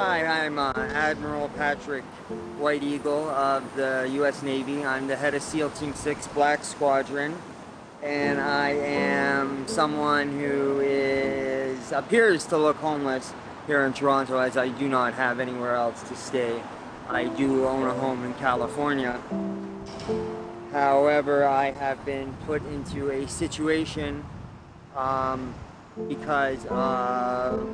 Hi, I'm Admiral Patrick White Eagle of the U.S. Navy. I'm the head of SEAL Team 6 Black Squadron, and I am someone who appears to look homeless here in Toronto, as I do not have anywhere else to stay. I do own a home in California. However, I have been put into a situation because of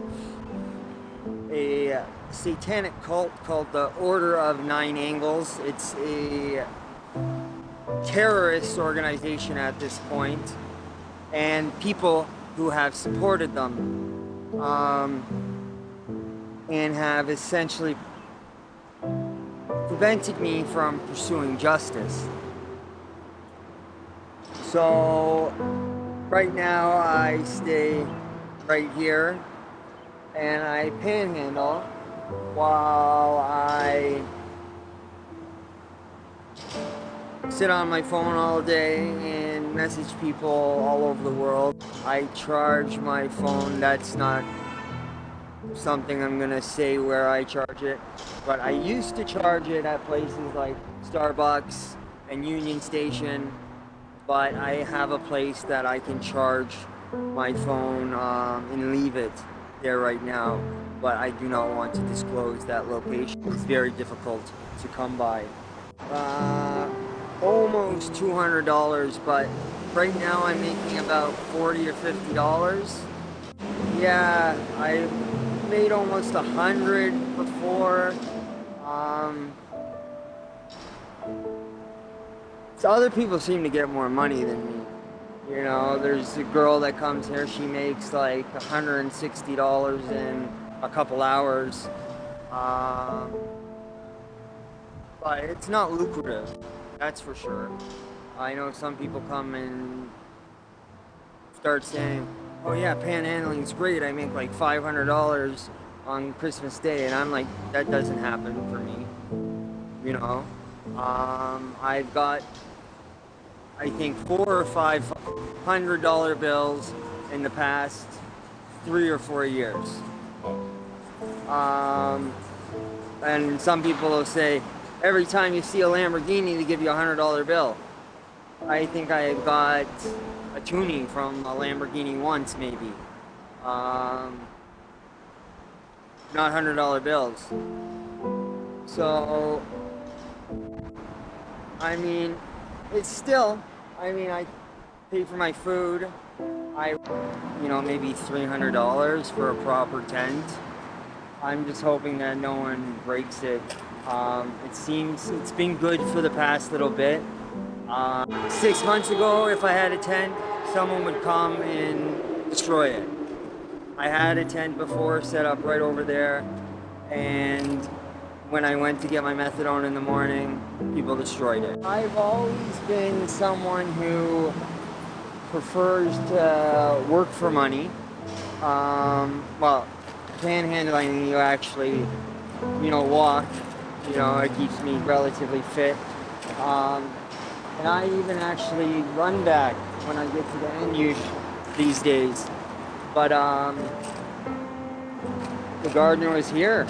a satanic cult called the Order of Nine Angles. It's a terrorist organization at this point, and people who have supported them and have essentially prevented me from pursuing justice. So right now I stay right here and I panhandle while I sit on my phone all day and message people all over the world. I charge my phone. That's not something I'm gonna say where I charge it, but I used to charge it at places like Starbucks and Union Station, but I have a place that I can charge my phone and leave it there right now, but I do not want to disclose that location. It's very difficult to come by. Almost $200, but right now I'm making about $40 or $50. Yeah, I made almost 100 before. So other people seem to get more money than me. You know, there's a girl that comes here, she makes like $160 in a couple hours. But it's not lucrative, that's for sure. I know some people come and start saying, oh yeah, panhandling's great, I make like $500 on Christmas Day, and I'm like, that doesn't happen for me, you know. I've got, I think, $400 or $500 bills in the past 3 or 4 years. And some people will say, every time you see a Lamborghini, they give you a $100 bill. I think I got a tuning from a Lamborghini once, maybe. Not $100 bills. So, I mean, it's still, I mean, I pay for my food. Maybe $300 for a proper tent. I'm just hoping that no one breaks it. It seems it's been good for the past little bit. 6 months ago, if I had a tent, someone would come and destroy it. I had a tent before set up right over there, and when I went to get my methadone in the morning, people destroyed it. I've always been someone who prefers to work for money. Panhandling, you actually, walk. It keeps me relatively fit. And I even actually run back when I get to the end these days. But the Gardiner was here,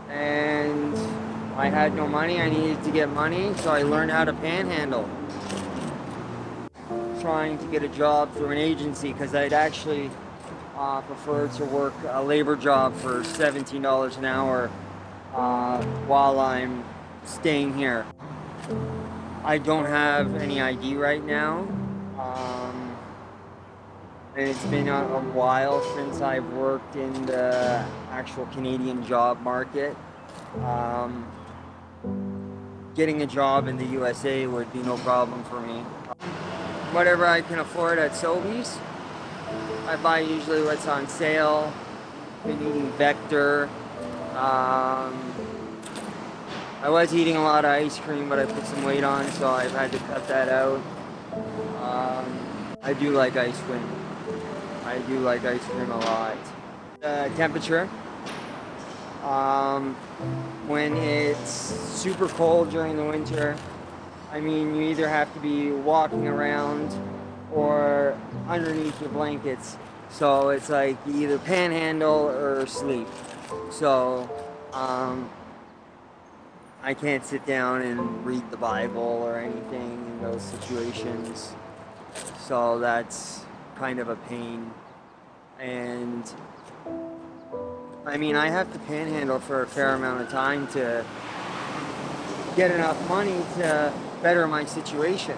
and I had no money. I needed to get money, so I learned how to panhandle. Trying to get a job through an agency because I'd actually prefer to work a labor job for $17 an hour while I'm staying here. I don't have any ID right now, and it's been a while since I've worked in the actual Canadian job market. Getting a job in the USA would be no problem for me. Whatever I can afford at Sobeys, I buy usually what's on sale. Been eating Vector. I was eating a lot of ice cream, but I put some weight on, so I've had to cut that out. I do like ice cream. I do like ice cream a lot. Temperature. When it's super cold during the winter, you either have to be walking around or underneath your blankets. So it's like you either panhandle or sleep. So, I can't sit down and read the Bible or anything in those situations. So that's kind of a pain. And I mean, I have to panhandle for a fair amount of time to get enough money to better my situation.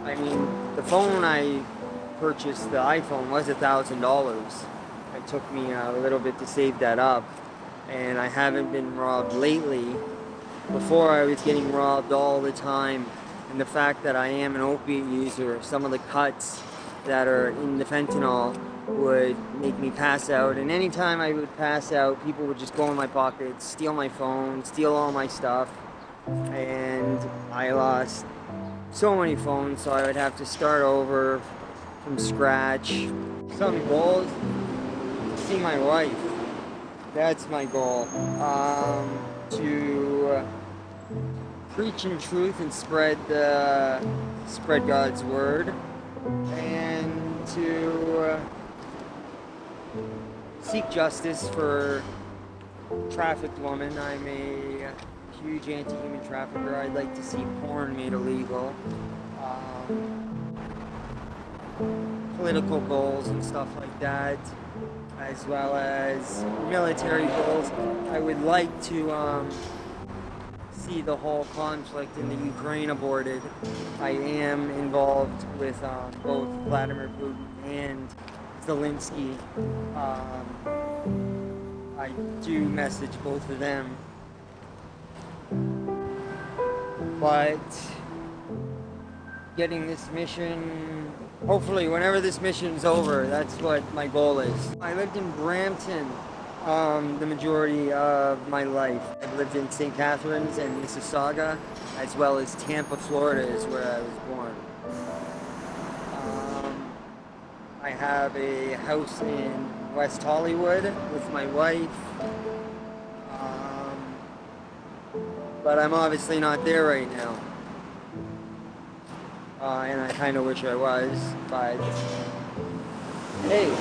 I mean, the phone I purchased, the iPhone, was $1,000. It took me a little bit to save that up, and I haven't been robbed lately. Before, I was getting robbed all the time, and the fact that I am an opiate user, some of the cuts that are in the fentanyl would make me pass out, and anytime I would pass out, people would just go in my pockets, steal my phone, steal all my stuff, and I lost so many phones, so I would have to start over from scratch. Some goals: see my wife. That's my goal. To preach in truth and spread God's word, and to seek justice for trafficked women. I'm a huge anti-human trafficker. I'd like to see porn made illegal. Political goals and stuff like that, as well as military goals. I would like to see the whole conflict in the Ukraine aborted. I am involved with both Vladimir Putin and Zelensky. I do message both of them. But getting this mission, hopefully whenever this mission's over, that's what my goal is. I lived in Brampton the majority of my life. I've lived in St. Catharines and Mississauga, as well as Tampa, Florida is where I was born. I have a house in West Hollywood with my wife, but I'm obviously not there right now. And I kind of wish I was, but hey,